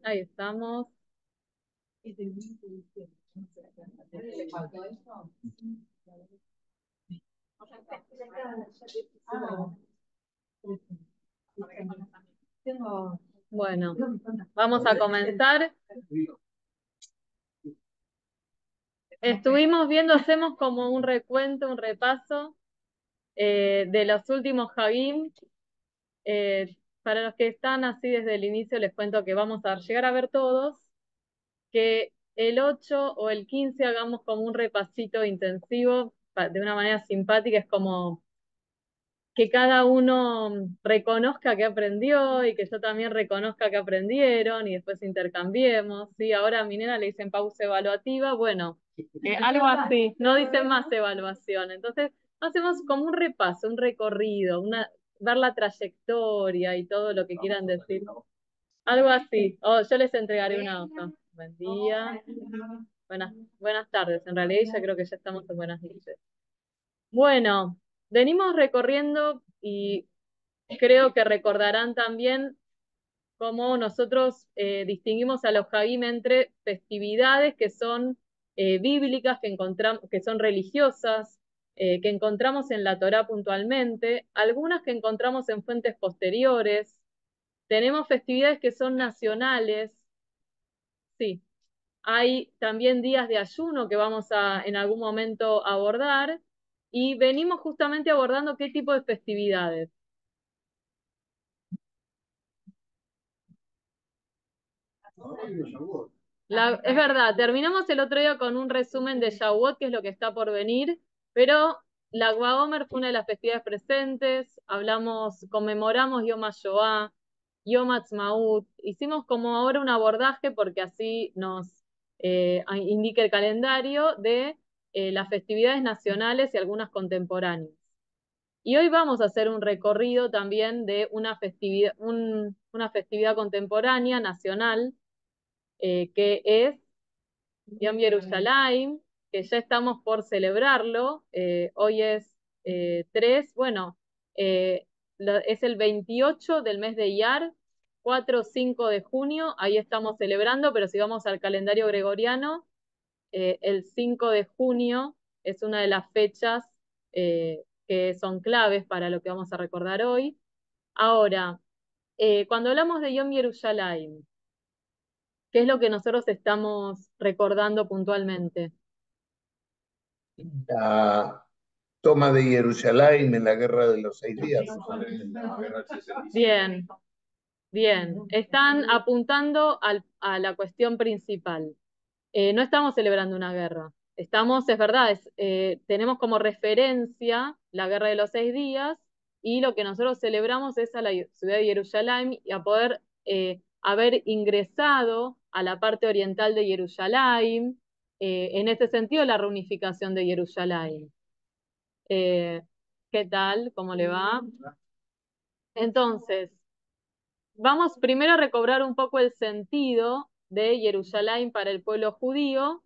Ahí estamos. Bueno, vamos a comenzar. Estuvimos viendo, hacemos como un recuento, un repaso de los últimos Hagim. Para los que están así desde el inicio, les cuento que vamos a llegar a ver todos, que el 8 o el 15 hagamos como un repasito intensivo, de una manera simpática, es como que cada uno reconozca que aprendió y que yo también reconozca que aprendieron y después intercambiemos, ¿sí? Ahora a mi nena le dicen pausa evaluativa, bueno, algo así, no dicen más evaluación. Entonces hacemos como un repaso, un recorrido, ver la trayectoria y todo lo que quieran decir. Algo así. Oh, yo les entregaré una hoja. Buen día. Buenas tardes. En realidad ya creo que ya estamos en buenas noches. Bueno, venimos recorriendo y creo que recordarán también cómo nosotros distinguimos a los Hagim entre festividades que son bíblicas, que son religiosas, que encontramos en la Torá puntualmente, algunas que encontramos en fuentes posteriores. Tenemos festividades que son nacionales, sí. Hay también días de ayuno que vamos a en algún momento abordar y venimos justamente abordando qué tipo de festividades. Es verdad, terminamos el otro día con un resumen de Shavuot, que es lo que está por venir, pero la Guaomer fue una de las festividades presentes, conmemoramos Yom HaShoah, Yom Ha'atzmaut, hicimos como ahora un abordaje porque así nos indica el calendario de las festividades nacionales y algunas contemporáneas. Y hoy vamos a hacer un recorrido también de una festividad contemporánea nacional, que es Yom Yerushalayim, que ya estamos por celebrarlo. Hoy es 3, bueno, es el 28 del mes de Iyar, 4 o 5 de junio, ahí estamos celebrando, pero si vamos al calendario gregoriano, el 5 de junio es una de las fechas que son claves para lo que vamos a recordar hoy. Ahora, cuando hablamos de Yom Yerushalayim, ¿qué es lo que nosotros estamos recordando puntualmente? La toma de Jerusalén en la Guerra de los 6 días. Bien, bien. Están apuntando a la cuestión principal. No estamos celebrando una guerra. Es verdad, tenemos como referencia la Guerra de los 6 días y lo que nosotros celebramos es a la ciudad de Jerusalén y a poder haber ingresado a la parte oriental de Jerusalén. En ese sentido, la reunificación de Jerusalén. ¿Qué tal? ¿Cómo le va? Entonces, vamos primero a recobrar un poco el sentido de Jerusalén para el pueblo judío.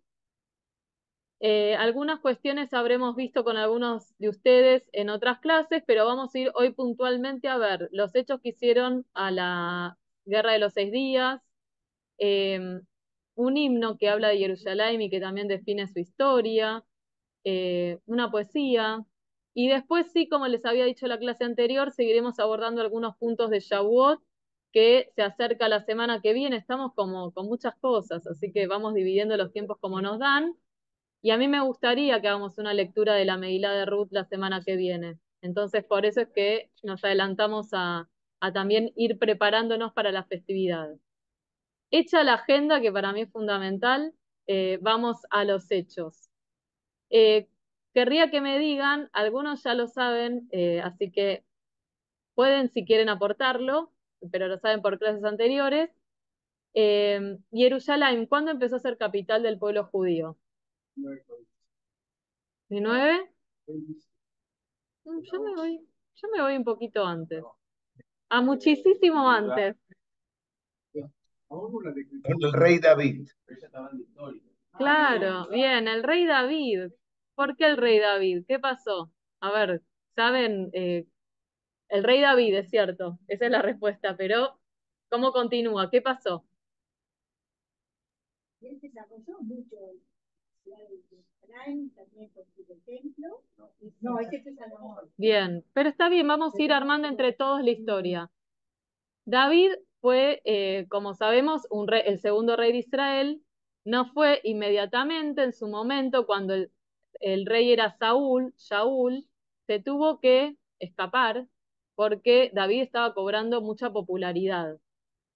Algunas cuestiones habremos visto con algunos de ustedes en otras clases, pero vamos a ir hoy puntualmente a ver los hechos que hicieron a la Guerra de los 6 días, un himno que habla de Jerusalén y que también define su historia, una poesía, y después sí, como les había dicho en la clase anterior, seguiremos abordando algunos puntos de Shavuot que se acerca la semana que viene. Estamos como con muchas cosas, así que vamos dividiendo los tiempos como nos dan. Y a mí me gustaría que hagamos una lectura de la Megilá de Ruth la semana que viene. Entonces, por eso es que nos adelantamos a también ir preparándonos para las festividades. Hecha la agenda, que para mí es fundamental, vamos a los hechos. Querría que me digan, algunos ya lo saben, así que pueden si quieren aportarlo, pero lo saben por clases anteriores. Jerusalén, ¿cuándo empezó a ser capital del pueblo judío? ¿19? Yo me voy un poquito antes. Muchísimo antes. El rey David. Claro, bien, el rey David. ¿Por qué el rey David? ¿Qué pasó? A ver, saben, el rey David, es cierto, esa es la respuesta, pero ¿cómo continúa? ¿Qué pasó? Él desarrolló mucho la ciudad de Jerusalén, también construyó el templo. No, ese es Salomón. Bien, pero está bien, vamos a ir armando entre todos la historia. David fue, como sabemos, el segundo rey de Israel. No fue inmediatamente en su momento, cuando el rey era Shaul, se tuvo que escapar porque David estaba cobrando mucha popularidad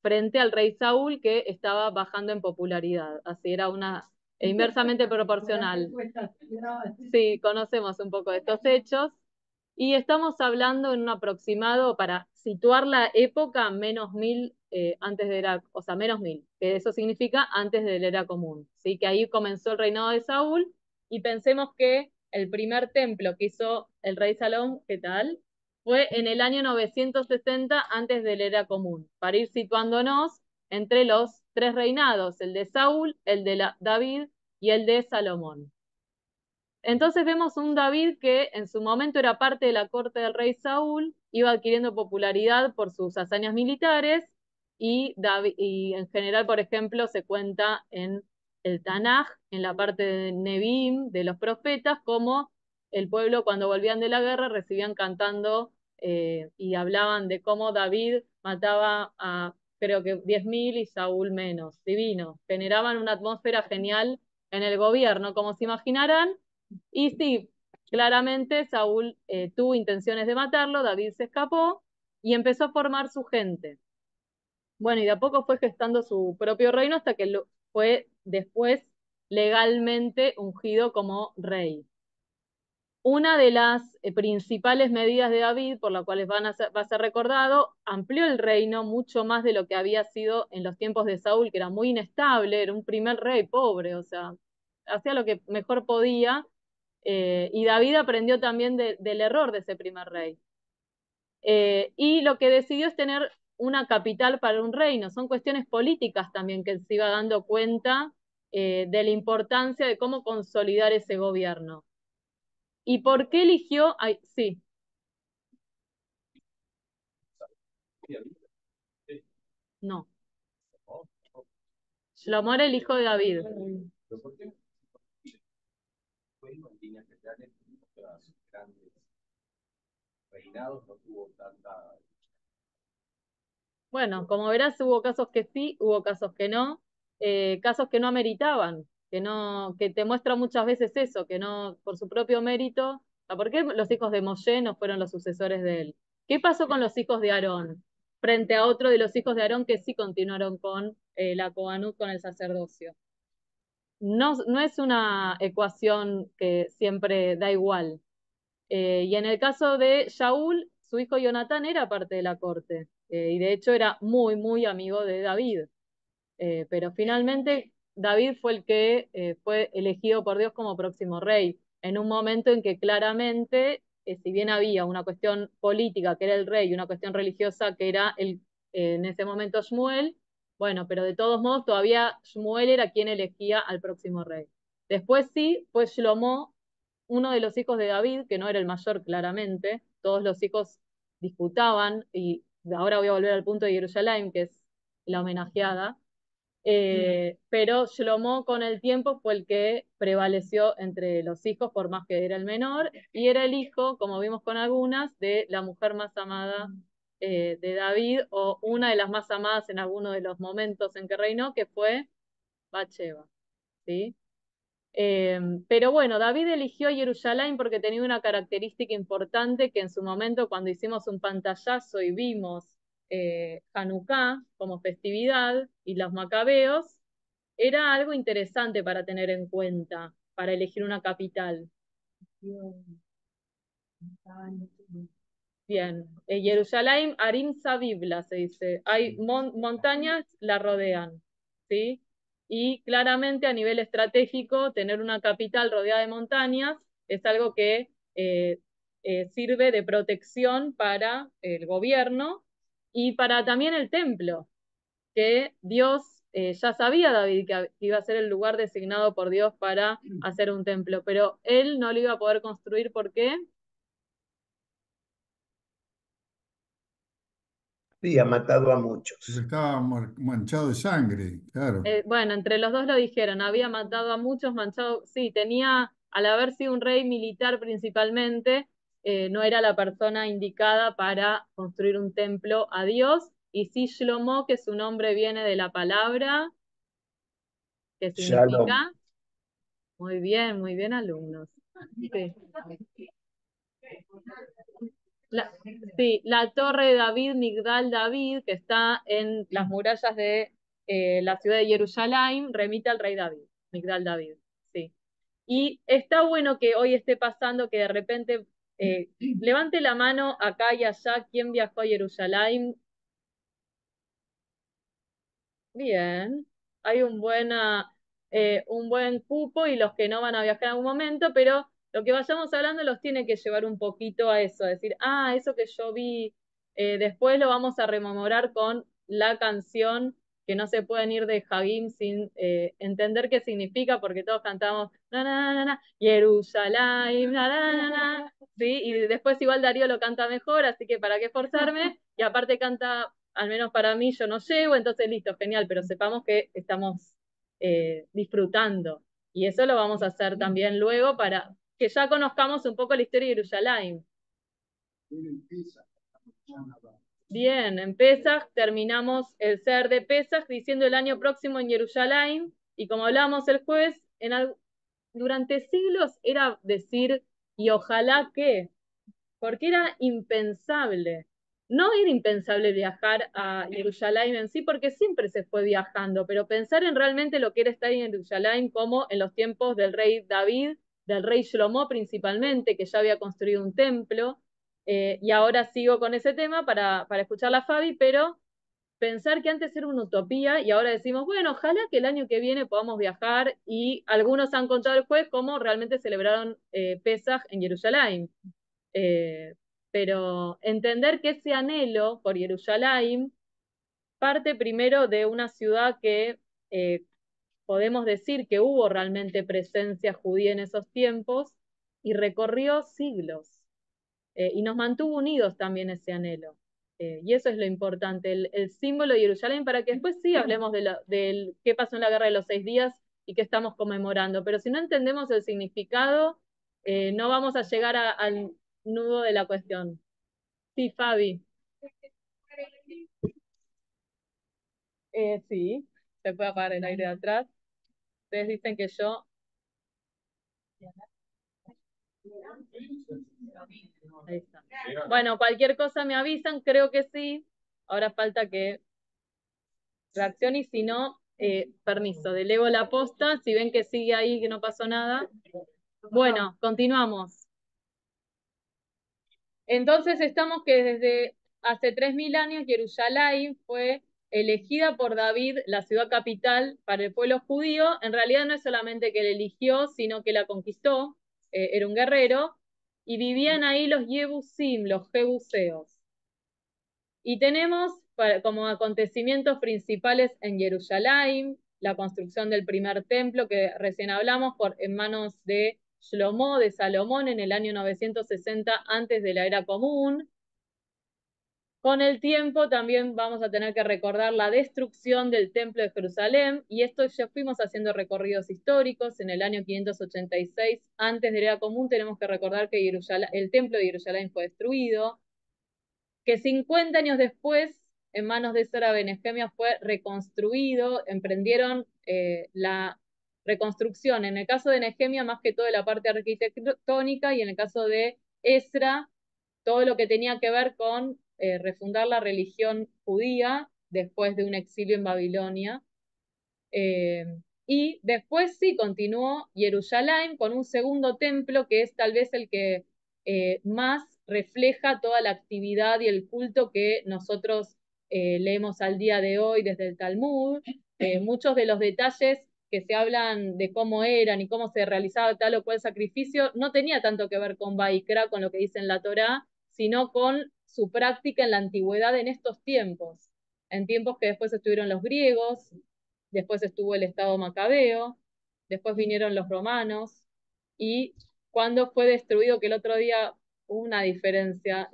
frente al rey Saúl, que estaba bajando en popularidad. Así era una inversamente proporcional. Sí, conocemos un poco de estos hechos. Y estamos hablando en un aproximado, para situar la época, -1000 antes de era, o sea, -1000, que eso significa antes de la era común. ¿Sí? Que ahí comenzó el reinado de Saúl, y pensemos que el primer templo que hizo el rey Salomón, ¿qué tal? Fue en el año 960 antes de la era común, para ir situándonos entre los tres reinados, el de Saúl, el de David y el de Salomón. Entonces vemos un David que en su momento era parte de la corte del rey Saúl, iba adquiriendo popularidad por sus hazañas militares, y en general, por ejemplo, se cuenta en el Tanaj, en la parte de Nevi'im, de los profetas, como el pueblo cuando volvían de la guerra recibían cantando, y hablaban de cómo David mataba a, creo que 10.000 y Saúl menos. Divino. Generaban una atmósfera genial en el gobierno, como se imaginarán. Y sí, claramente Saúl tuvo intenciones de matarlo, David se escapó y empezó a formar su gente. Bueno, y de a poco fue gestando su propio reino hasta que fue después legalmente ungido como rey. Una de las principales medidas de David, por las cuales va a ser recordado, amplió el reino mucho más de lo que había sido en los tiempos de Saúl, que era muy inestable, era un primer rey pobre, o sea, hacía lo que mejor podía, y David aprendió también del error de ese primer rey. Y lo que decidió es tener una capital para un reino. Son cuestiones políticas también que se iba dando cuenta de la importancia de cómo consolidar ese gobierno. ¿Y por qué eligió? Ay, sí. No. Shlomo era el hijo de David. Bueno, como verás, hubo casos que sí, hubo casos que no, casos que no ameritaban, que te muestra muchas veces eso, que no, por su propio mérito. ¿Por qué los hijos de Moshe no fueron los sucesores de él? ¿Qué pasó con los hijos de Aarón? Frente a otro de los hijos de Aarón que sí continuaron con la Cohanut, con el sacerdocio. No, no es una ecuación que siempre da igual. Y en el caso de Shaul, su hijo Jonatán era parte de la corte, y de hecho era muy, muy amigo de David. Pero finalmente David fue el que fue elegido por Dios como próximo rey, en un momento en que claramente, si bien había una cuestión política que era el rey y una cuestión religiosa que era en ese momento Shmuel, bueno, pero de todos modos todavía Shmuel era quien elegía al próximo rey. Después sí, fue Shlomo, uno de los hijos de David, que no era el mayor claramente, todos los hijos disputaban, y ahora voy a volver al punto de Jerusalén, que es la homenajeada, pero Shlomo con el tiempo fue el que prevaleció entre los hijos, por más que era el menor, y era el hijo, como vimos con algunas, de la mujer más amada de David, o una de las más amadas en alguno de los momentos en que reinó, que fue Bathsheba, ¿sí? Pero bueno, David eligió Jerusalén porque tenía una característica importante que en su momento, cuando hicimos un pantallazo y vimos Hanukkah como festividad y los macabeos, era algo interesante para tener en cuenta, para elegir una capital. Bien, Jerusalén, Arim Sabibla se dice, hay montañas la rodean, ¿sí? Y claramente a nivel estratégico, tener una capital rodeada de montañas es algo que sirve de protección para el gobierno y para también el templo, que Dios ya sabía, David, que iba a ser el lugar designado por Dios para hacer un templo, pero él no lo iba a poder construir. ¿Por qué? Sí, ha matado a Porque muchos. estaba manchado de sangre, claro. Bueno, entre los dos lo dijeron, había matado a muchos, manchado, sí, tenía, al haber sido un rey militar principalmente, no era la persona indicada para construir un templo a Dios, y sí Shlomo, que su nombre viene de la palabra, que Shalom. significa, muy bien, alumnos. Sí. La, sí, la torre de David, Migdal David, que está en las murallas de la ciudad de Jerusalén, remite al rey David, Migdal David, sí. Y está bueno que hoy esté pasando que de repente levante la mano acá y allá, ¿quién viajó a Jerusalén? Bien, hay un buen cupo y los que no van a viajar en algún momento, pero lo que vayamos hablando los tiene que llevar un poquito a eso, decir, eso que yo vi, después lo vamos a rememorar con la canción, que no se pueden ir de Hagim sin entender qué significa, porque todos cantamos, na, na, na, na, Jerusalén, na, na, na, na, ¿sí? Y después igual Darío lo canta mejor, así que para qué forzarme, y aparte canta al menos para mí yo no llego, entonces listo, genial, pero sepamos que estamos disfrutando. Y eso lo vamos a hacer también luego para que ya conozcamos un poco la historia de Jerusalén. Bien, en Pesaj terminamos el ser de Pesaj diciendo el año próximo en Jerusalén, y como hablábamos el jueves, durante siglos era decir, y ojalá que, porque era impensable. No era impensable viajar a Jerusalén en sí, porque siempre se fue viajando, pero pensar en realmente lo que era estar en Jerusalén, como en los tiempos del rey David, del rey Shlomo principalmente, que ya había construido un templo, y ahora sigo con ese tema para escuchar la Fabi, pero pensar que antes era una utopía y ahora decimos, bueno, ojalá que el año que viene podamos viajar, y algunos han contado el juez cómo realmente celebraron Pesaj en Jerusalén. Eh, pero entender que ese anhelo por Jerusalén parte primero de una ciudad que podemos decir que hubo realmente presencia judía en esos tiempos y recorrió siglos, y nos mantuvo unidos también ese anhelo. Y eso es lo importante, el símbolo de Jerusalén, para que después sí hablemos del qué pasó en la Guerra de los 6 días y qué estamos conmemorando. Pero si no entendemos el significado, no vamos a llegar al nudo de la cuestión. Sí, Fabi. Sí, se puede apagar el aire de atrás. Ustedes dicen que yo... Ahí está. Bueno, cualquier cosa me avisan, creo que sí. Ahora falta que reaccione, y si no, permiso, delego la posta. Si ven que sigue ahí, que no pasó nada. Bueno, continuamos. Entonces estamos que desde hace 3000 años Jerusalén fue elegida por David, la ciudad capital para el pueblo judío. En realidad no es solamente que la eligió, sino que la conquistó, era un guerrero, y vivían ahí los Yebusim, los jebuseos. Y tenemos como acontecimientos principales en Jerusalén la construcción del primer templo que recién hablamos en manos de Shlomo, de Salomón, en el año 960 antes de la era común. Con el tiempo también vamos a tener que recordar la destrucción del templo de Jerusalén, y esto ya fuimos haciendo recorridos históricos. En el año 586 antes de la era común tenemos que recordar que el templo de Jerusalén fue destruido, que 50 años después, en manos de Sora Benehemia, fue reconstruido, emprendieron la reconstrucción, en el caso de Nehemia más que todo de la parte arquitectónica, y en el caso de Esra, todo lo que tenía que ver con refundar la religión judía después de un exilio en Babilonia. Y después sí continuó Jerusalén con un segundo templo, que es tal vez el que más refleja toda la actividad y el culto que nosotros leemos al día de hoy desde el Talmud. Muchos de los detalles que se hablan de cómo eran y cómo se realizaba tal o cual sacrificio no tenía tanto que ver con Baikra, con lo que dice en la Torá, sino con su práctica en la antigüedad en estos tiempos, en tiempos que después estuvieron los griegos, después estuvo el Estado Macabeo, después vinieron los romanos, y cuando fue destruido, que el otro día hubo una diferencia,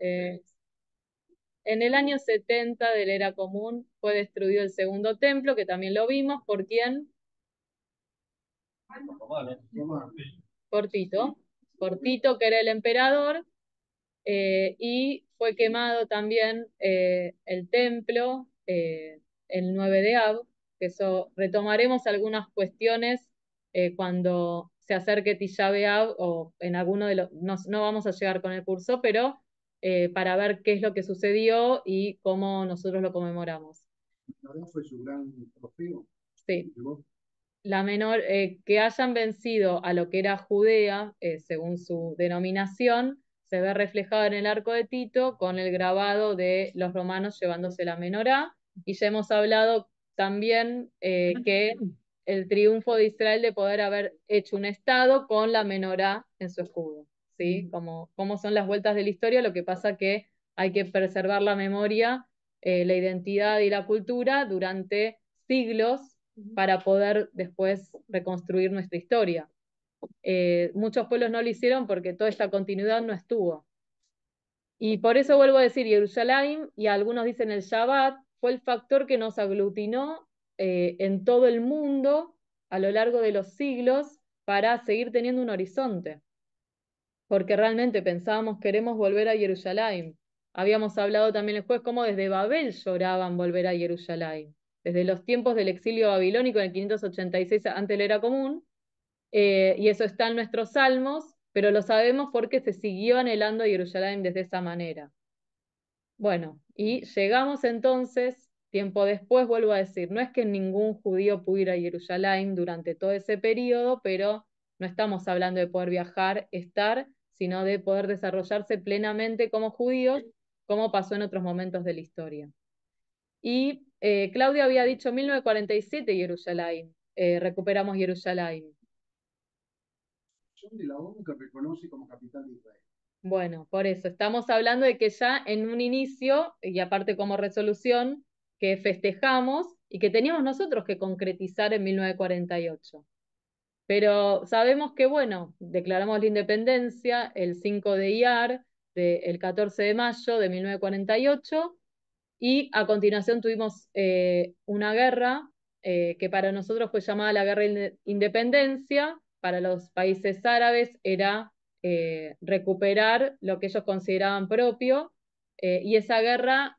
en el año 70 de la era común fue destruido el segundo templo, que también lo vimos. ¿Por quién? Por Tito. Por Tito, que era el emperador, y fue quemado también el templo el 9 de Ab, que eso retomaremos algunas cuestiones cuando se acerque Tisha B'Av o en alguno de los, no vamos a llegar con el curso, pero para ver qué es lo que sucedió y cómo nosotros lo conmemoramos. ¿No fue su gran trofeo? Sí. La menor, que hayan vencido a lo que era Judea, según su denominación, se ve reflejado en el arco de Tito con el grabado de los romanos llevándose la menorá, y ya hemos hablado también que el triunfo de Israel de poder haber hecho un estado con la menorá en su escudo, ¿sí? Como son las vueltas de la historia, lo que pasa que hay que preservar la memoria, la identidad y la cultura durante siglos para poder después reconstruir nuestra historia. Muchos pueblos no lo hicieron porque toda esta continuidad no estuvo. Y por eso vuelvo a decir, Jerusalén, y algunos dicen el Shabbat, fue el factor que nos aglutinó en todo el mundo a lo largo de los siglos para seguir teniendo un horizonte. Porque realmente pensábamos, queremos volver a Jerusalén. Habíamos hablado también el jueves cómo desde Babel lloraban volver a Jerusalén. Desde los tiempos del exilio babilónico en el 586 antes de la era común, y eso está en nuestros salmos, pero lo sabemos porque se siguió anhelando a Jerusalén desde esa manera. Bueno, y llegamos entonces, tiempo después, vuelvo a decir, no es que ningún judío pudiera ir a Jerusalén durante todo ese periodo, pero no estamos hablando de poder viajar, estar, sino de poder desarrollarse plenamente como judíos, como pasó en otros momentos de la historia. Y Claudia había dicho 1947 Jerusalén, recuperamos Jerusalén. De la ONU que reconoce como capital de Israel. Bueno, por eso, estamos hablando de que ya en un inicio, y aparte como resolución, que festejamos y que teníamos nosotros que concretizar en 1948. Pero sabemos que, bueno, declaramos la independencia el 5 de Iyar, el 14 de mayo de 1948, y a continuación tuvimos una guerra que para nosotros fue llamada la Guerra de Independencia, para los países árabes era recuperar lo que ellos consideraban propio, y en esa guerra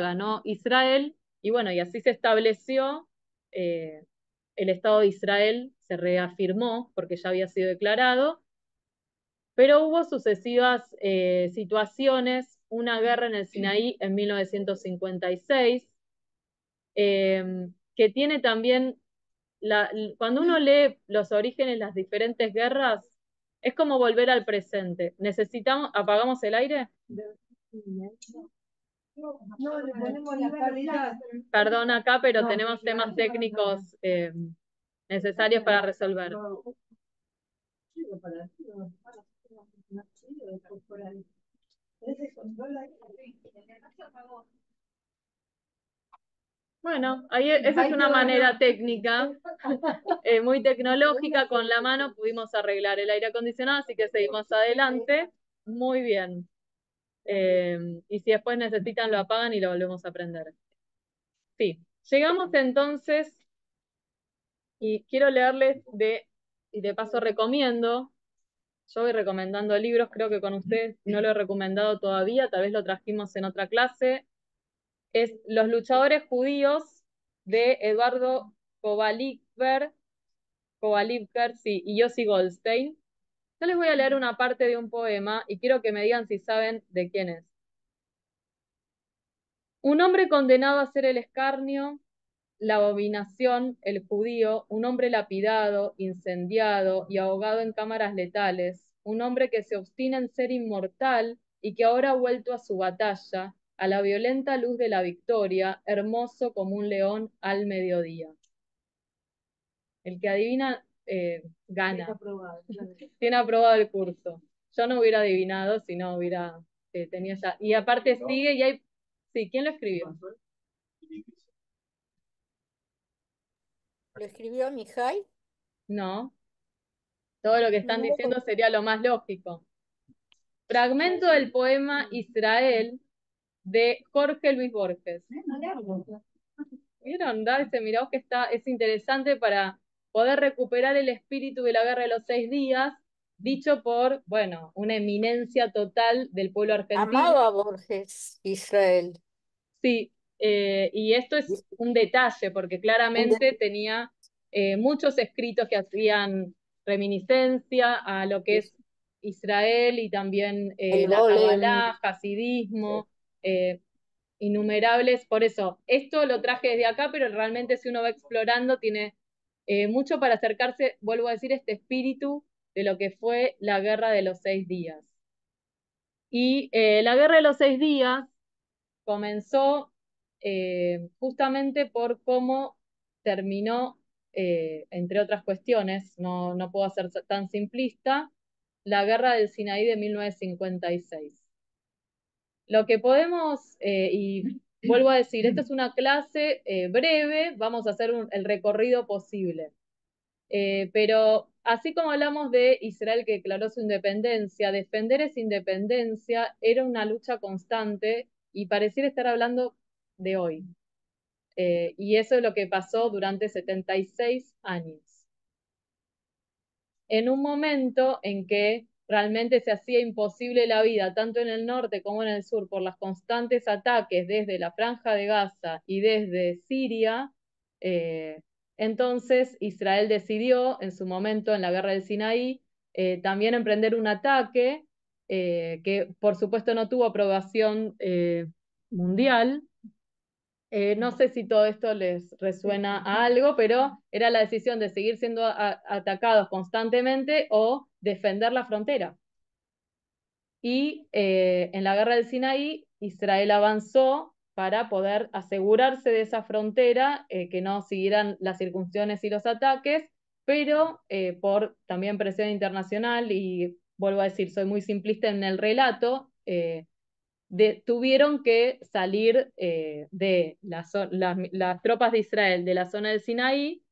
ganó Israel, y bueno, y así se estableció el Estado de Israel, se reafirmó porque ya había sido declarado, pero hubo sucesivas situaciones, una guerra en el Sinaí en 1956, que tiene también, cuando uno lee los orígenes de las diferentes guerras, es como volver al presente. ¿Apagamos el aire? No, le ponemos la calidad. Perdón acá, pero tenemos temas técnicos necesarios para resolver. Bueno, ahí esa es una manera técnica, muy tecnológica, con la mano pudimos arreglar el aire acondicionado, así que seguimos adelante. Muy bien. Y si después necesitan lo apagan y lo volvemos a prender. Sí, llegamos entonces, y quiero leerles y de paso recomiendo, yo voy recomendando libros, creo que con ustedes no lo he recomendado todavía, tal vez lo trajimos en otra clase, es Los luchadores judíos de Eduardo Kovalivker, sí, y Yossi Goldstein. Yo les voy a leer una parte de un poema y quiero que me digan si saben de quién es. Un hombre condenado a ser el escarnio, la abominación, el judío, un hombre lapidado, incendiado y ahogado en cámaras letales, un hombre que se obstina en ser inmortal y que ahora ha vuelto a su batalla, a la violenta luz de la victoria, hermoso como un león al mediodía. El que adivina, gana. Tiene aprobado el curso. Yo no hubiera adivinado si no hubiera tenido ya. Y aparte sigue y hay... Sí, ¿quién lo escribió? ¿Lo escribió Mijay? No. Todo lo que están diciendo sería lo más lógico. Fragmento del poema Israel de Jorge Luis Borges. ¿Vieron? Mirá que es interesante para poder recuperar el espíritu de la Guerra de los 6 días, dicho por, bueno, una eminencia total del pueblo argentino. Amaba a Borges, Israel. Sí, y esto es un detalle, porque claramente tenía muchos escritos que hacían reminiscencia a lo que es Israel y también El la golem. Kabbalah, hasidismo, innumerables. Por eso, esto lo traje desde acá, pero realmente si uno va explorando, tiene mucho para acercarse, vuelvo a decir, este espíritu de lo que fue la Guerra de los 6 días. Y la Guerra de los 6 días comenzó justamente por cómo terminó, entre otras cuestiones, no puedo ser tan simplista, la Guerra del Sinaí de 1956. Lo que podemos, y vuelvo a decir, esta es una clase breve, vamos a hacer el recorrido posible. Pero así como hablamos de Israel que declaró su independencia, defender esa independencia era una lucha constante y pareciera estar hablando de hoy. Y eso es lo que pasó durante 76 años. En un momento en que realmente se hacía imposible la vida, tanto en el norte como en el sur, por los constantes ataques desde la Franja de Gaza y desde Siria, entonces Israel decidió en su momento, en la guerra del Sinaí, también emprender un ataque que por supuesto no tuvo aprobación mundial. No sé si todo esto les resuena a algo, pero era la decisión de seguir siendo atacados constantemente o defender la frontera. Y en la guerra del Sinaí, Israel avanzó para poder asegurarse de esa frontera, que no siguieran las circunstancias y los ataques, pero por también presión internacional, y vuelvo a decir, soy muy simplista en el relato, tuvieron que salir de las tropas de Israel de la zona del Sinaí,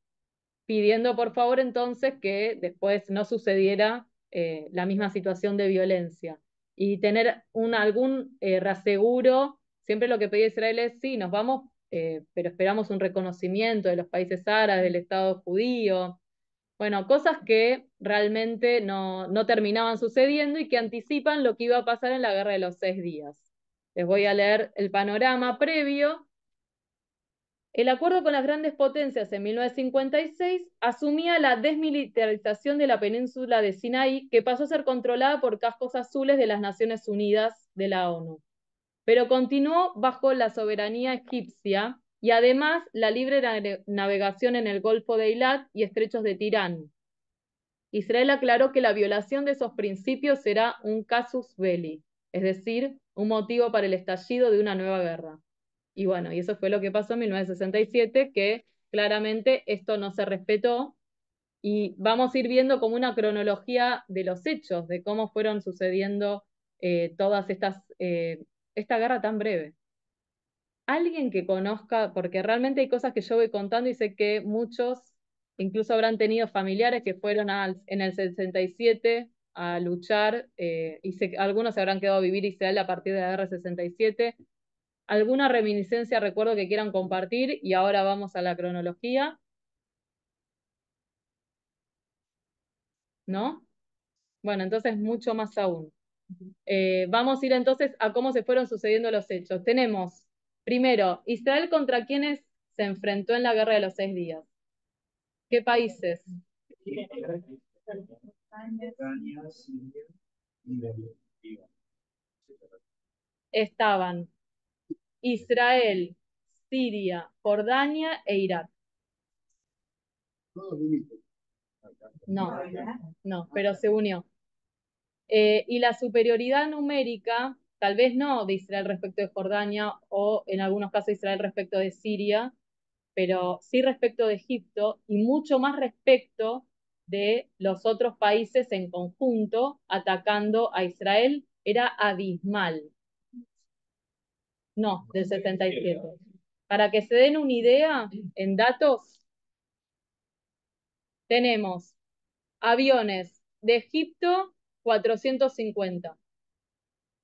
pidiendo por favor entonces que después no sucediera la misma situación de violencia y tener algún reaseguro. Siempre lo que pedía Israel es, sí, nos vamos, pero esperamos un reconocimiento de los países árabes, del Estado judío. Bueno, cosas que realmente no terminaban sucediendo y que anticipan lo que iba a pasar en la Guerra de los 6 días. Les voy a leer el panorama previo. El acuerdo con las grandes potencias en 1956 asumía la desmilitarización de la península de Sinaí, que pasó a ser controlada por cascos azules de las Naciones Unidas de la ONU, pero continuó bajo la soberanía egipcia y además la libre navegación en el Golfo de Eilat y estrechos de Tirán. Israel aclaró que la violación de esos principios será un casus belli, es decir, un motivo para el estallido de una nueva guerra. Y bueno, y eso fue lo que pasó en 1967, que claramente esto no se respetó, y vamos a ir viendo como una cronología de los hechos, de cómo fueron sucediendo todas esta guerra tan breve. Alguien que conozca, porque realmente hay cosas que yo voy contando y sé que muchos incluso habrán tenido familiares que fueron en el 67 a luchar, y sé que algunos se habrán quedado a vivir Israel a partir de la guerra del 67. ¿Alguna reminiscencia, recuerdo que quieran compartir? Y ahora vamos a la cronología. ¿No? Bueno, entonces mucho más aún. Vamos a ir entonces a cómo se fueron sucediendo los hechos. Tenemos, primero, Israel contra quienes se enfrentó en la Guerra de los 6 días. ¿Qué países? Estaban Israel, Siria, Jordania e Irak. No, pero se unió. Y la superioridad numérica, tal vez no de Israel respecto de Jordania o en algunos casos Israel respecto de Siria, pero sí respecto de Egipto y mucho más respecto de los otros países en conjunto atacando a Israel, era abismal. No, del 77. Para que se den una idea, en datos, tenemos aviones de Egipto 450.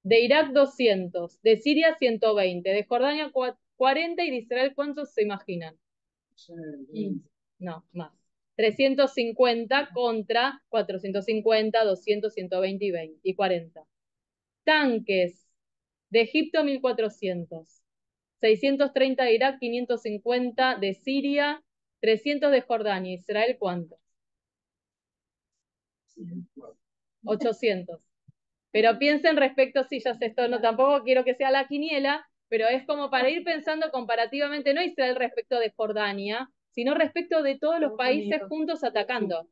de Irak 200, de Siria 120, de Jordania 40 y de Israel, ¿cuántos se imaginan? 15. No, más. 350 contra 450, 200, 120 y 40. Tanques de Egipto 1400, 630 de Irak, 550 de Siria, 300 de Jordania. ¿Israel cuántos? 800. Pero piensen respecto, si ya sé esto, no tampoco quiero que sea la quiniela, pero es como para ir pensando comparativamente, no Israel respecto de Jordania, sino respecto de todos los países juntos atacando.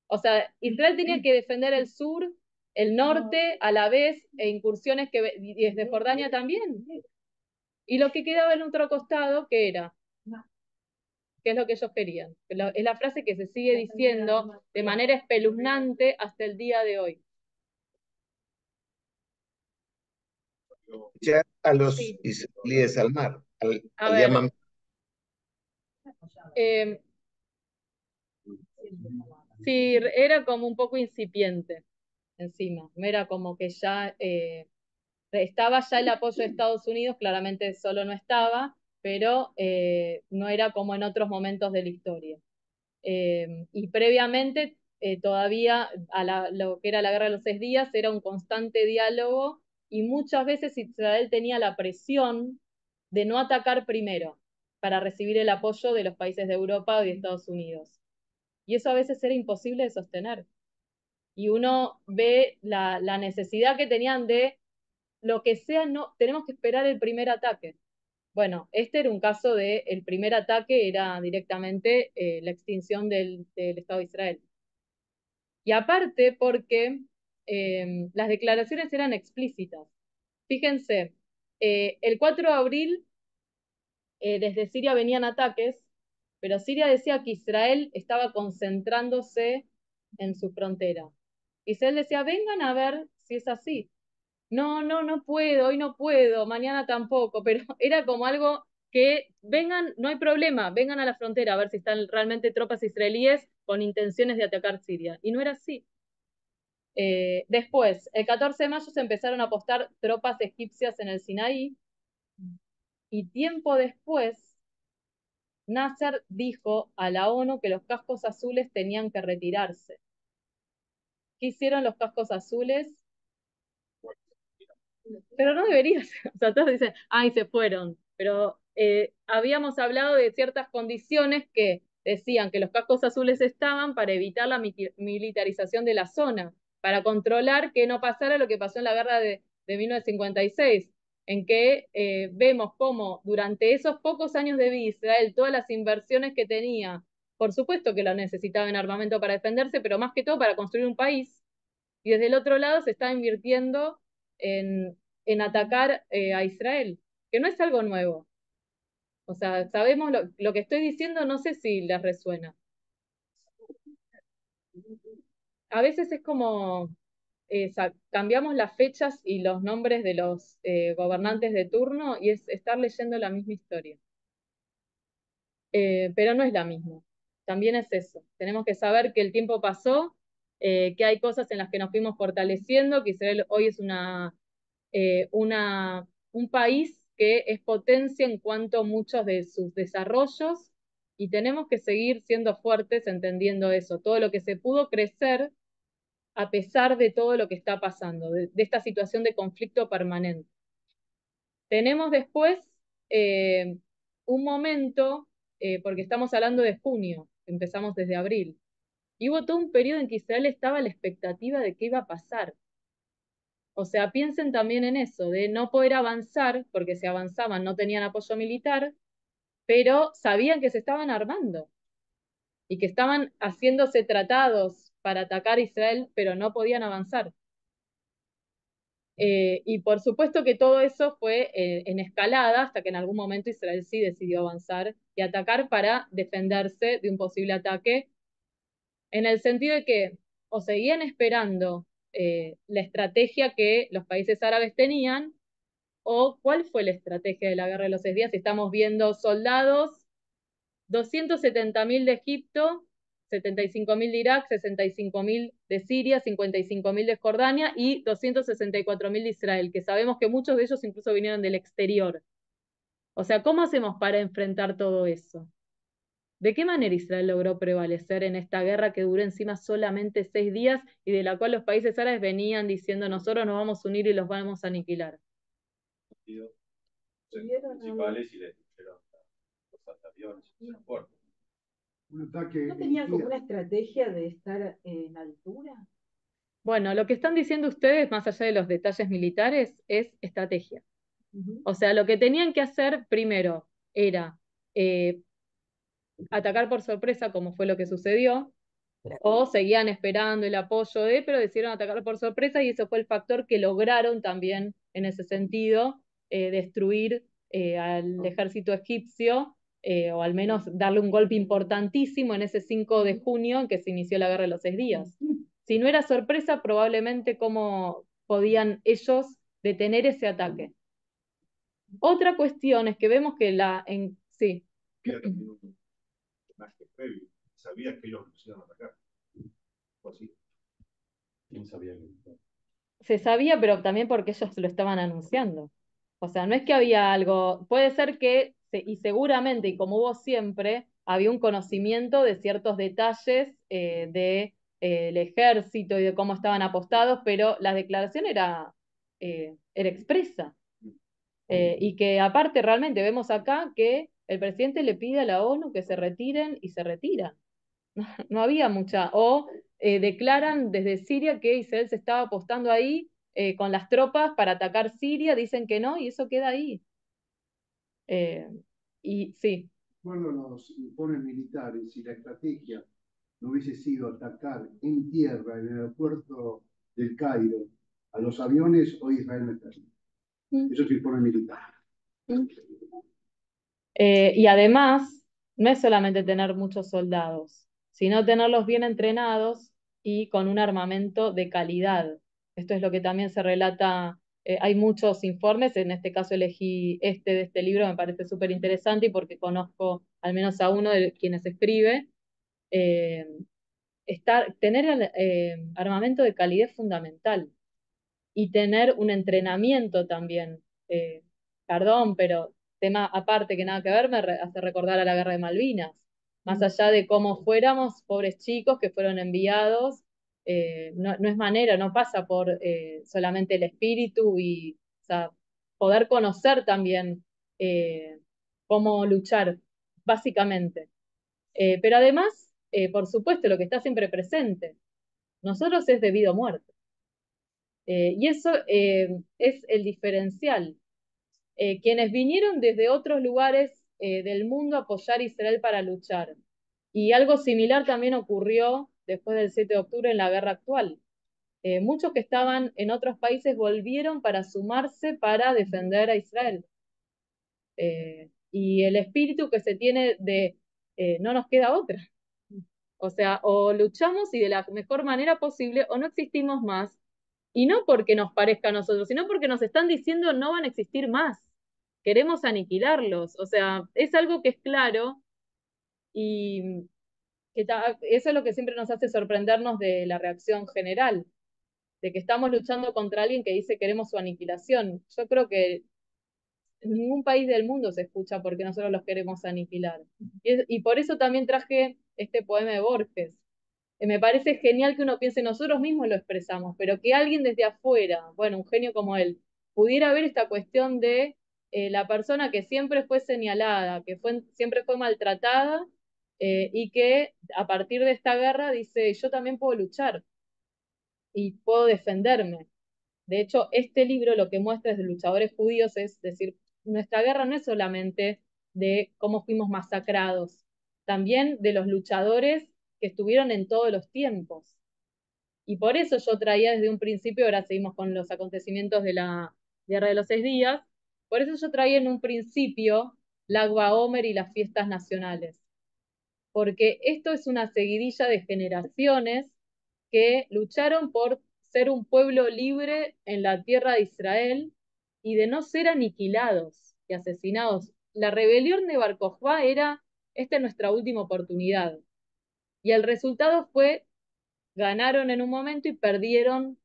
O sea, Israel tenía que defender el sur, el norte a la vez, e incursiones que desde Jordania también. Y lo que quedaba en otro costado, ¿qué era? ¿Qué es lo que ellos querían? Es la frase que se sigue diciendo de manera espeluznante hasta el día de hoy. Echar a los Sí. israelíes al mar, A al ver, llamamiento. sí, era como un poco incipiente encima, no era como que ya estaba ya el apoyo de Estados Unidos, claramente solo no estaba, pero no era como en otros momentos de la historia. Y previamente, todavía lo que era la Guerra de los 6 días, era un constante diálogo y muchas veces Israel tenía la presión de no atacar primero para recibir el apoyo de los países de Europa o de Estados Unidos. Y eso a veces era imposible de sostener. Y uno ve la necesidad que tenían de lo que sea, no, tenemos que esperar el primer ataque. Bueno, este era un caso de el primer ataque era directamente la extinción del Estado de Israel. Y aparte porque las declaraciones eran explícitas. Fíjense, el 4 de abril desde Siria venían ataques, pero Siria decía que Israel estaba concentrándose en su frontera. Israel decía, vengan a ver si es así. No, no, no puedo, hoy no puedo, mañana tampoco, pero era como algo que vengan, no hay problema, vengan a la frontera a ver si están realmente tropas israelíes con intenciones de atacar Siria. Y no era así. Después, el 14 de mayo se empezaron a apostar tropas egipcias en el Sinaí y tiempo después Nasser dijo a la ONU que los cascos azules tenían que retirarse. ¿Qué hicieron los cascos azules? Pero no debería ser. O sea, todos dicen, ay, se fueron. Pero habíamos hablado de ciertas condiciones que decían que los cascos azules estaban para evitar la militarización de la zona, para controlar que no pasara lo que pasó en la guerra de 1956, en que vemos cómo durante esos pocos años de vida Israel, todas las inversiones que tenía, por supuesto que lo necesitaba en armamento para defenderse, pero más que todo para construir un país, y desde el otro lado se está invirtiendo en atacar a Israel, que no es algo nuevo. O sea, sabemos lo que estoy diciendo, no sé si les resuena. A veces es como cambiamos las fechas y los nombres de los gobernantes de turno y es estar leyendo la misma historia. Pero no es la misma. También es eso. Tenemos que saber que el tiempo pasó, que hay cosas en las que nos fuimos fortaleciendo, que Israel hoy es un país que es potencia en cuanto a muchos de sus desarrollos y tenemos que seguir siendo fuertes entendiendo eso, todo lo que se pudo crecer a pesar de todo lo que está pasando, de esta situación de conflicto permanente. Tenemos después eh, un momento, porque estamos hablando de junio, empezamos desde abril, y hubo todo un periodo en que Israel estaba a la expectativa de qué iba a pasar. O sea, piensen también en eso, de no poder avanzar, porque si avanzaban no tenían apoyo militar, pero sabían que se estaban armando y que estaban haciéndose tratados para atacar a Israel, pero no podían avanzar. Y por supuesto que todo eso fue en escalada hasta que en algún momento Israel sí decidió avanzar y atacar para defenderse de un posible ataque, en el sentido de que o seguían esperando la estrategia que los países árabes tenían, o cuál fue la estrategia de la guerra de los 6 días. Estamos viendo soldados, 270.000 de Egipto, 75.000 de Irak, 65.000 de Siria, 55.000 de Jordania y 264.000 de Israel, que sabemos que muchos de ellos incluso vinieron del exterior. O sea, ¿cómo hacemos para enfrentar todo eso? ¿De qué manera Israel logró prevalecer en esta guerra que duró encima solamente 6 días y de la cual los países árabes venían diciendo nosotros nos vamos a unir y los vamos a aniquilar? Principales y les dijeron los aviones y los puertos. Un ataque ¿No en tenía como tierra. una estrategia de estar en altura? Bueno, lo que están diciendo ustedes, más allá de los detalles militares, es estrategia. O sea, lo que tenían que hacer primero era atacar por sorpresa, como fue lo que sucedió, o seguían esperando el apoyo pero decidieron atacar por sorpresa y eso fue el factor que lograron también, en ese sentido, destruir al ejército egipcio, o al menos darle un golpe importantísimo en ese 5 de junio en que se inició la Guerra de los 6 días. Si no era sorpresa, probablemente cómo podían ellos detener ese ataque. Otra cuestión es que vemos que sí. Había también un personaje previo. Sabías que ellos los iban a atacar. ¿O así? ¿Quién sabía que? Se sabía, pero también porque ellos lo estaban anunciando. O sea, no es que había algo, puede ser que, y seguramente, y como hubo siempre, había un conocimiento de ciertos detalles del ejército y de cómo estaban apostados, pero la declaración era expresa. Y que aparte realmente vemos acá que el presidente le pide a la ONU que se retiren y se retiran. No había mucha, o declaran desde Siria que Israel se estaba apostando ahí con las tropas para atacar Siria, dicen que no, y eso queda ahí. Y sí. Bueno, los informes militares y la estrategia no hubiese sido atacar en tierra, en el aeropuerto del Cairo, a los aviones, hoy Israel no estaría. Eso es informe militar. Y además, no es solamente tener muchos soldados, sino tenerlos bien entrenados y con un armamento de calidad. Esto es lo que también se relata, hay muchos informes, en este caso elegí de este libro, me parece súper interesante y porque conozco al menos a uno de quienes escribe. eh, Tener armamento de calidad es fundamental y tener un entrenamiento también. Perdón, pero tema aparte que nada que ver, hace recordar a la Guerra de Malvinas. Más allá de cómo fuéramos, pobres chicos que fueron enviados, no es manera, no pasa por solamente el espíritu y, o sea, poder conocer también cómo luchar, básicamente. Pero además, por supuesto, lo que está siempre presente, nosotros es debido a muerte. Y eso es el diferencial. Quienes vinieron desde otros lugares del mundo a apoyar a Israel para luchar. Y algo similar también ocurrió después del 7 de octubre en la guerra actual. Muchos que estaban en otros países volvieron para sumarse para defender a Israel. Y el espíritu que se tiene no nos queda otra. O sea, o luchamos y de la mejor manera posible o no existimos más. Y no porque nos parezca a nosotros, sino porque nos están diciendo no van a existir más. Queremos aniquilarlos. O sea, es algo que es claro y eso es lo que siempre nos hace sorprendernos de la reacción general, de que estamos luchando contra alguien que dice queremos su aniquilación. Yo creo que en ningún país del mundo se escucha porque nosotros los queremos aniquilar. Y por eso también traje este poema de Borges. Me parece genial que uno piense, nosotros mismos lo expresamos, pero que alguien desde afuera, bueno, un genio como él, pudiera ver esta cuestión de la persona que siempre fue señalada, siempre fue maltratada, y que a partir de esta guerra dice, yo también puedo luchar y puedo defenderme. De hecho, este libro lo que muestra desde luchadores judíos es decir, nuestra guerra no es solamente de cómo fuimos masacrados, también de los luchadores que estuvieron en todos los tiempos. Y por eso yo traía desde un principio, ahora seguimos con los acontecimientos de la Guerra de los 6 días, por eso yo traía en un principio Lag BaOmer y las fiestas nacionales, porque esto es una seguidilla de generaciones que lucharon por ser un pueblo libre en la tierra de Israel y de no ser aniquilados y asesinados. La rebelión de Bar Kokhba era, esta es nuestra última oportunidad. Y el resultado fue, ganaron en un momento y perdieron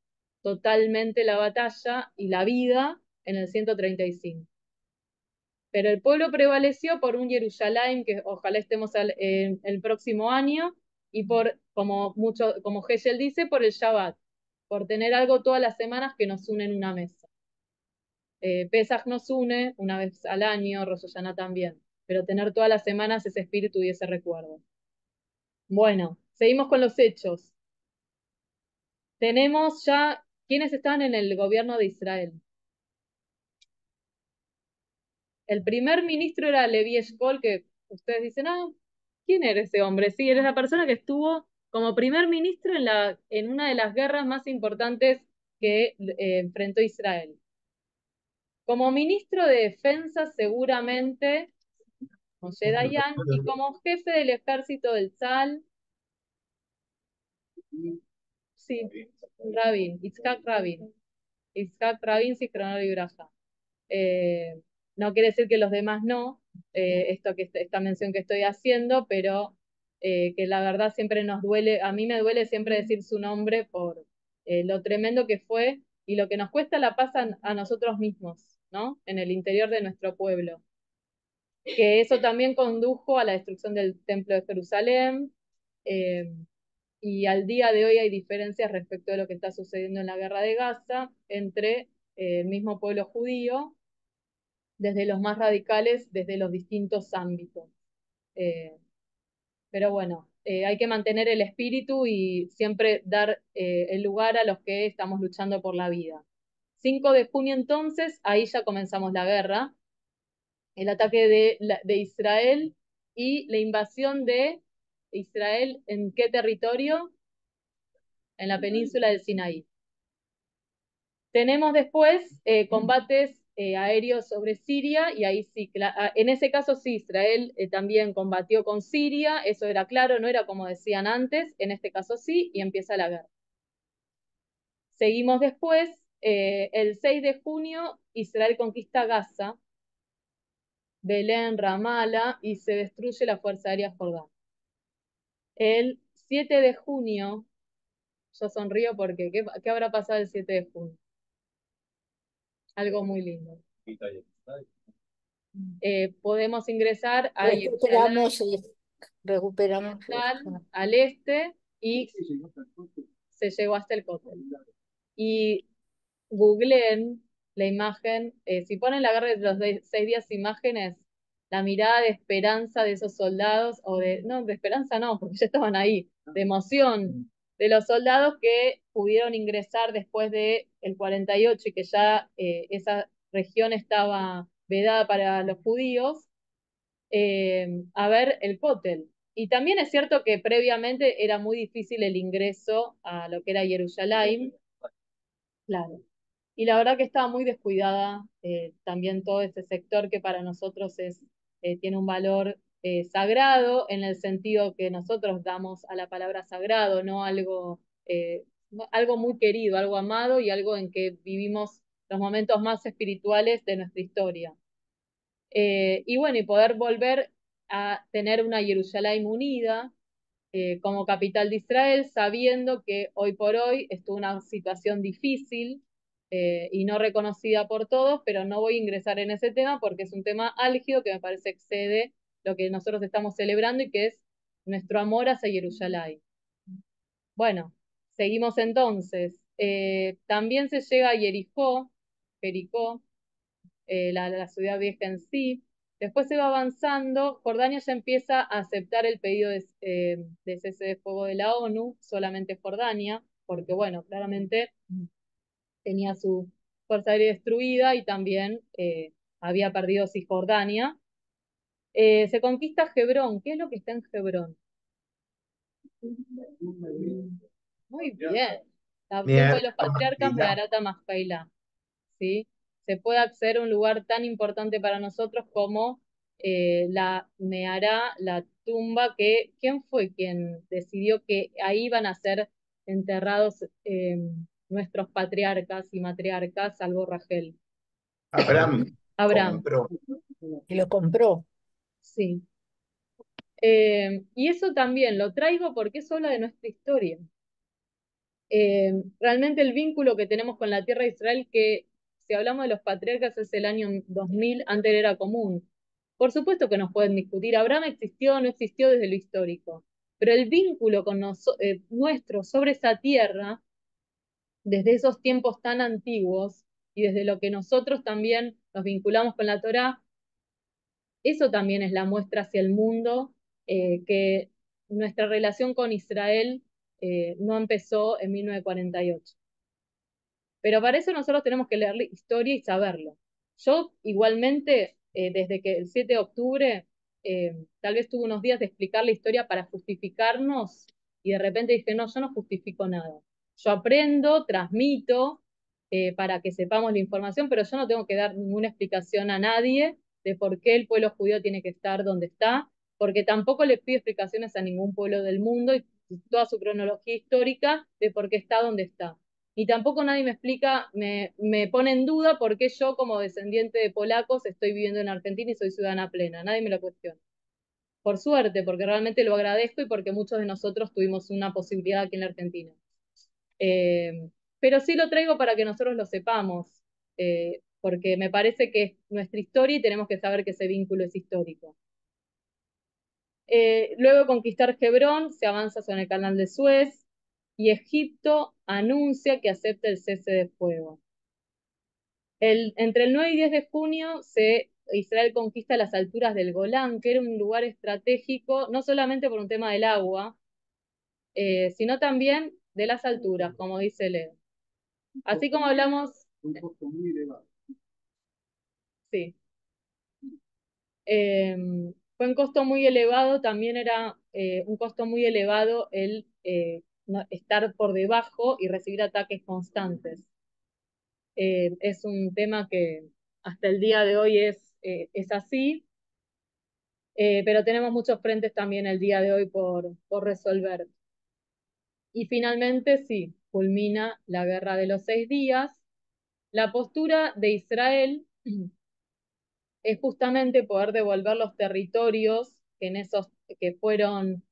totalmente la batalla y la vida en el 135. Pero el pueblo prevaleció por un Jerusalén que ojalá estemos el próximo año y por, como Hegel dice, por el Shabbat, por tener algo todas las semanas que nos une en una mesa. Pesaj nos une una vez al año, Rosh Hashanah también, pero tener todas las semanas ese espíritu y ese recuerdo. Bueno, seguimos con los hechos. Tenemos ya quienes estaban en el gobierno de Israel. El primer ministro era Levi Eshkol, que ustedes dicen, ah, ¿quién era ese hombre? Sí, era la persona que estuvo como primer ministro en una de las guerras más importantes que enfrentó Israel. Como ministro de defensa, seguramente, Moshe Dayan, y como jefe del ejército del Tzal, sí, Rabin, Yitzhak Rabin. Yitzhak Rabin, Zichrono Libraja. No quiere decir que los demás no, esta mención que estoy haciendo, pero que la verdad siempre nos duele, a mí me duele siempre decir su nombre por lo tremendo que fue y lo que nos cuesta la paz a nosotros mismos, ¿no? En el interior de nuestro pueblo. Que eso también condujo a la destrucción del templo de Jerusalén, y al día de hoy hay diferencias respecto de lo que está sucediendo en la guerra de Gaza entre el mismo pueblo judío, desde los más radicales, desde los distintos ámbitos. Pero bueno, hay que mantener el espíritu y siempre dar el lugar a los que estamos luchando por la vida. 5 de junio entonces, ahí ya comenzamos la guerra, el ataque de Israel y la invasión de Israel, ¿en qué territorio? En la península del Sinaí. Tenemos después combates aéreos sobre Siria, y ahí sí, en ese caso sí, Israel también combatió con Siria, eso era claro, no era como decían antes, en este caso sí, y empieza la guerra. Seguimos después, el 6 de junio, Israel conquista Gaza, Belén, Ramala, y se destruye la Fuerza Aérea Jordana. El 7 de junio, yo sonrío porque, ¿qué habrá pasado el 7 de junio? Algo muy lindo. Podemos ingresar a Jerusalén Recuperamos al este y se llegó hasta el cóctel. Y googleen la imagen, si ponen la guerra de los 6 días imágenes, la mirada de esperanza de esos soldados, no, de esperanza no, porque ya estaban ahí, de emoción, de los soldados que pudieron ingresar después del 48 y que ya esa región estaba vedada para los judíos, a ver el cótel. Y también es cierto que previamente era muy difícil el ingreso a lo que era Jerusalén. Claro. Y la verdad que estaba muy descuidada también todo ese sector que para nosotros tiene un valor sagrado, en el sentido que nosotros damos a la palabra sagrado, no algo, algo muy querido, algo amado y algo en que vivimos los momentos más espirituales de nuestra historia. Y bueno, y poder volver a tener una Jerusalén unida como capital de Israel, sabiendo que hoy por hoy estuvo una situación difícil y no reconocida por todos, pero no voy a ingresar en ese tema porque es un tema álgido que me parece excede lo que nosotros estamos celebrando y que es nuestro amor hacia Jerusalén. Bueno, seguimos entonces. También se llega a Jericó, la ciudad vieja en sí. Después se va avanzando, Jordania ya empieza a aceptar el pedido de cese de fuego de la ONU, solamente Jordania, porque bueno, claramente tenía su fuerza aérea destruida y también había perdido Cisjordania. Se conquista Hebrón. ¿Qué es lo que está en Hebrón? Muy bien. El tiempo de los patriarcas me dará Tamaspailá. ¿Sí? Se puede acceder a un lugar tan importante para nosotros como la Mehará, la tumba, ¿quién fue quien decidió que ahí iban a ser enterrados nuestros patriarcas y matriarcas, salvo Rachel? Abraham Abraham. compró. Y lo compró. Sí. Y eso también lo traigo porque eso habla de nuestra historia. Realmente el vínculo que tenemos con la tierra de Israel, que si hablamos de los patriarcas es el año 2000, antes era común. Por supuesto que nos pueden discutir, Abraham existió o no existió desde lo histórico, pero el vínculo con nuestro sobre esa tierra, desde esos tiempos tan antiguos y desde lo que nosotros también nos vinculamos con la Torá, eso también es la muestra hacia el mundo, que nuestra relación con Israel no empezó en 1948. Pero para eso nosotros tenemos que leer la historia y saberlo. Yo igualmente, desde que el 7 de octubre, tal vez tuve unos días de explicar la historia para justificarnos y de repente dije, no, yo no justifico nada. Yo aprendo, transmito para que sepamos la información, pero yo no tengo que dar ninguna explicación a nadie de por qué el pueblo judío tiene que estar donde está, porque tampoco le pido explicaciones a ningún pueblo del mundo y toda su cronología histórica de por qué está donde está. Y tampoco nadie me explica, me pone en duda por qué yo, como descendiente de polacos, estoy viviendo en Argentina y soy ciudadana plena. Nadie me lo cuestiona. Por suerte, porque realmente lo agradezco y porque muchos de nosotros tuvimos una posibilidad aquí en la Argentina. Pero sí lo traigo para que nosotros lo sepamos, porque me parece que es nuestra historia y tenemos que saber que ese vínculo es histórico. Luego de conquistar Hebrón, se avanza sobre el canal de Suez y Egipto anuncia que acepta el cese de fuego. Entre el 9 y 10 de junio, Israel conquista las alturas del Golán, que era un lugar estratégico, no solamente por un tema del agua, sino también de las alturas, como dice Leo. Así como hablamos... Un costo muy elevado. Sí. Fue un costo muy elevado, también era un costo muy elevado el estar por debajo y recibir ataques constantes. Es un tema que hasta el día de hoy es así, pero tenemos muchos frentes también el día de hoy por resolver. Y finalmente, sí, culmina la Guerra de los 6 días. La postura de Israel es justamente poder devolver los territorios que fueron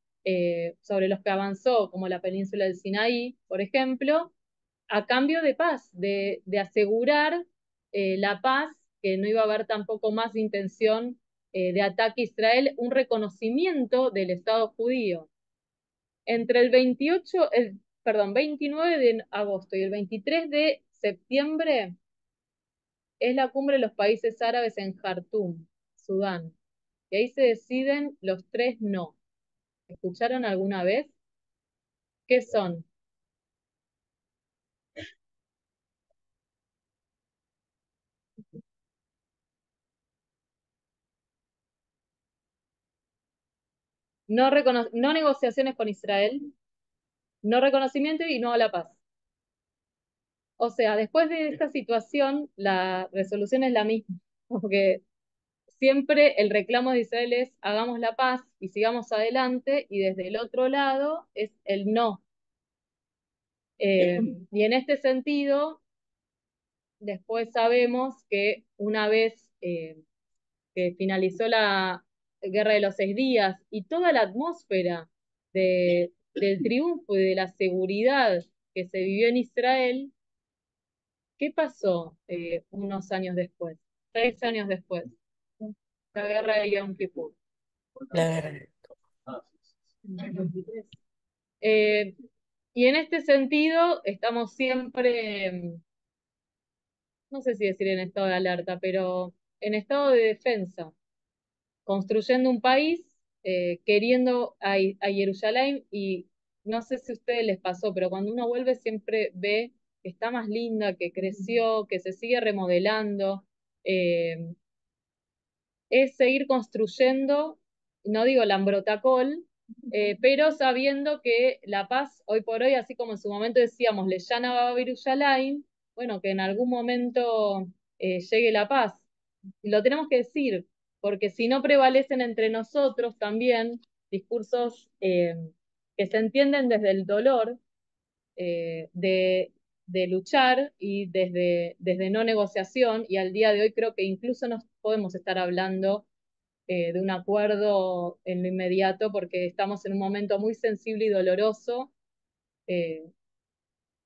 sobre los que avanzó, como la península del Sinaí, por ejemplo, a cambio de paz, de asegurar la paz, que no iba a haber tampoco más intención de ataque a Israel, un reconocimiento del Estado judío. Entre el 29 de agosto y el 23 de septiembre es la cumbre de los países árabes en Jartum, Sudán. Y ahí se deciden los 3 no. ¿Escucharon alguna vez? ¿Qué son? No negociaciones con Israel, no reconocimiento y no a la paz. O sea, después de esta situación, la resolución es la misma, porque siempre el reclamo de Israel es hagamos la paz y sigamos adelante, y desde el otro lado es el no. Y en este sentido, después sabemos que una vez que finalizó la Guerra de los 6 días y toda la atmósfera del triunfo y de la seguridad que se vivió en Israel, ¿qué pasó unos años después? 6 años después, la Guerra de Yom Kippur. La guerra. Eh, y en este sentido, estamos siempre, no sé si decir en estado de alerta, pero en estado de defensa, construyendo un país, queriendo a Jerusalén, y no sé si a ustedes les pasó, pero cuando uno vuelve siempre ve que está más linda, que creció, que se sigue remodelando. Es seguir construyendo, no digo Lambrotacol, pero sabiendo que la paz hoy por hoy, así como en su momento decíamos, Leyana va a Yerushalayim, bueno, que en algún momento llegue la paz. Y lo tenemos que decir, porque si no prevalecen entre nosotros también discursos que se entienden desde el dolor, de luchar y desde no negociación, y al día de hoy creo que incluso nos podemos estar hablando de un acuerdo en lo inmediato porque estamos en un momento muy sensible y doloroso,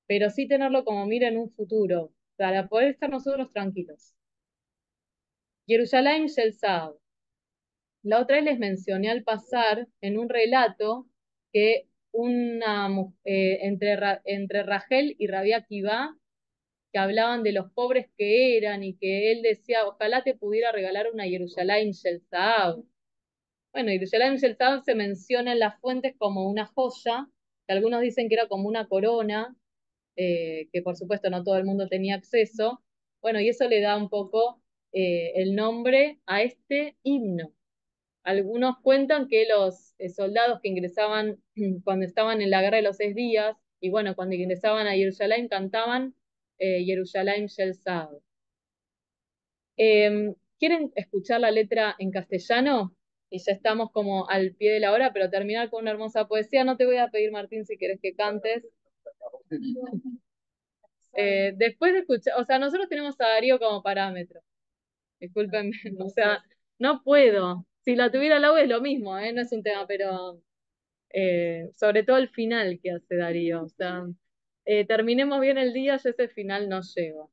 pero sí tenerlo como mira en un futuro, para poder estar nosotros tranquilos. Jerusalén Shel Saab. La otra vez les mencioné al pasar en un relato que entre Rachel y Rabí Akiva, que hablaban de los pobres que eran y que él decía, ojalá te pudiera regalar una Jerusalén Shel Saab. Bueno, Jerusalén Shel Saab se menciona en las fuentes como una joya, que algunos dicen que era como una corona, que por supuesto no todo el mundo tenía acceso. Bueno, y eso le da un poco el nombre a este himno. Algunos cuentan que los soldados que ingresaban cuando estaban en la guerra de los 6 días, y bueno, cuando ingresaban a Jerusalén cantaban Jerusalén Shel Saab. ¿Quieren escuchar la letra en castellano? Y ya estamos como al pie de la hora, pero terminar con una hermosa poesía. No te voy a pedir, Martín, si quieres que cantes. Después de escuchar, o sea, nosotros tenemos a Darío como parámetro. Discúlpenme, o sea, no puedo. Si la tuviera al agua es lo mismo, no es un tema, pero sobre todo el final que hace Darío. O sea, terminemos bien el día, yo ese final no llego.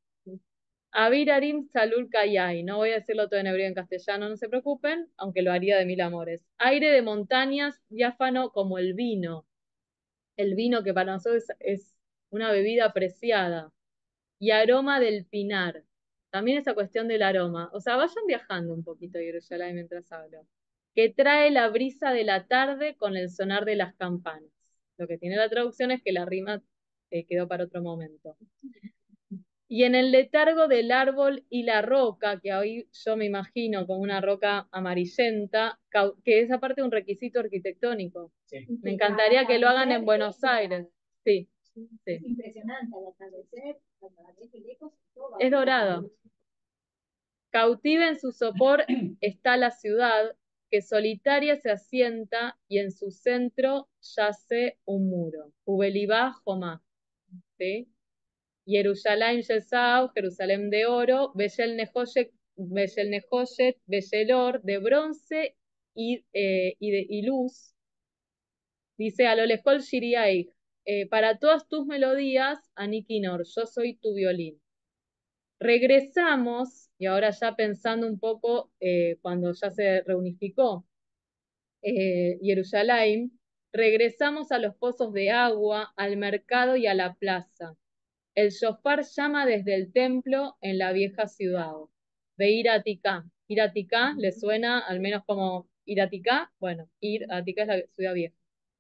Abir Arim Salul Kayai, no voy a decirlo todo en hebreo y en castellano, no se preocupen, aunque lo haría de mil amores. Aire de montañas, diáfano como el vino que para nosotros es una bebida apreciada, y aroma del pinar. También esa cuestión del aroma. O sea, vayan viajando un poquito a Jerusalén mientras hablo. Que trae la brisa de la tarde con el sonar de las campanas. Lo que tiene la traducción es que la rima quedó para otro momento. Y en el letargo del árbol y la roca, que hoy yo me imagino como una roca amarillenta, que es aparte un requisito arquitectónico. Sí. Me encantaría que lo hagan en Buenos Aires. Sí. Sí. Es impresionante al atardecer, cuando la ves de lejos, todo es dorado. Cautiva en su sopor está la ciudad, que solitaria se asienta y en su centro yace un muro. Ubelibá Jomá. ¿Sí? Jerusalén Yesau, Jerusalén de oro, Beyel Nehoyet, Beyelor, de bronce y luz. Dice, a lo lejos Shiriaich, para todas tus melodías, Anikinor, yo soy tu violín. Regresamos, y ahora ya pensando un poco cuando ya se reunificó Jerusalén, regresamos a los pozos de agua, al mercado y a la plaza. El shofar llama desde el templo en la vieja ciudad. De Iraticá. Iraticá le suena al menos como Iraticá. Bueno, Iraticá es la ciudad vieja.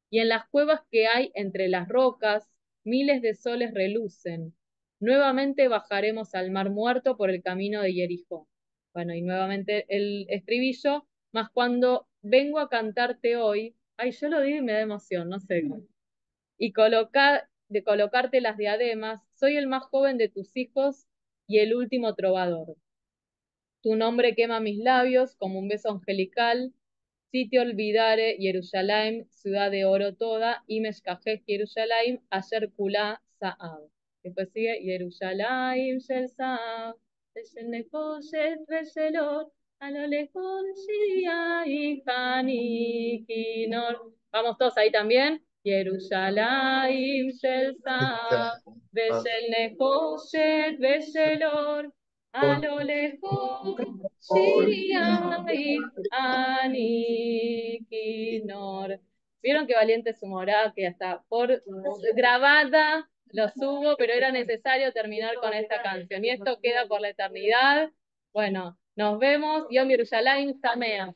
Y en las cuevas que hay entre las rocas, miles de soles relucen. Nuevamente bajaremos al mar muerto por el camino de Jericó. Bueno, y nuevamente el estribillo, más cuando vengo a cantarte hoy, ay, yo lo digo y me da emoción, no sé. Y de colocarte las diademas, soy el más joven de tus hijos y el último trovador. Tu nombre quema mis labios como un beso angelical. Si te olvidare, Jerusalén, ciudad de oro toda, y meshkajej Jerusalén, ayer kulá Saab. Después sigue Jerusalén, Shel Saab, Beshel Nefoshet, Beshelor, a lo lejos Shiria y Hanikinor. Vamos todos ahí también. Jerusalén, Shel Saab, Beshel Nefoshet, Beshelor, a lo lejos Anikinor. Vieron qué valiente su morada, que hasta por grabada lo subo, pero era necesario terminar con esta canción. Y esto queda por la eternidad. Bueno, nos vemos. Yom Yerushalayim Samea.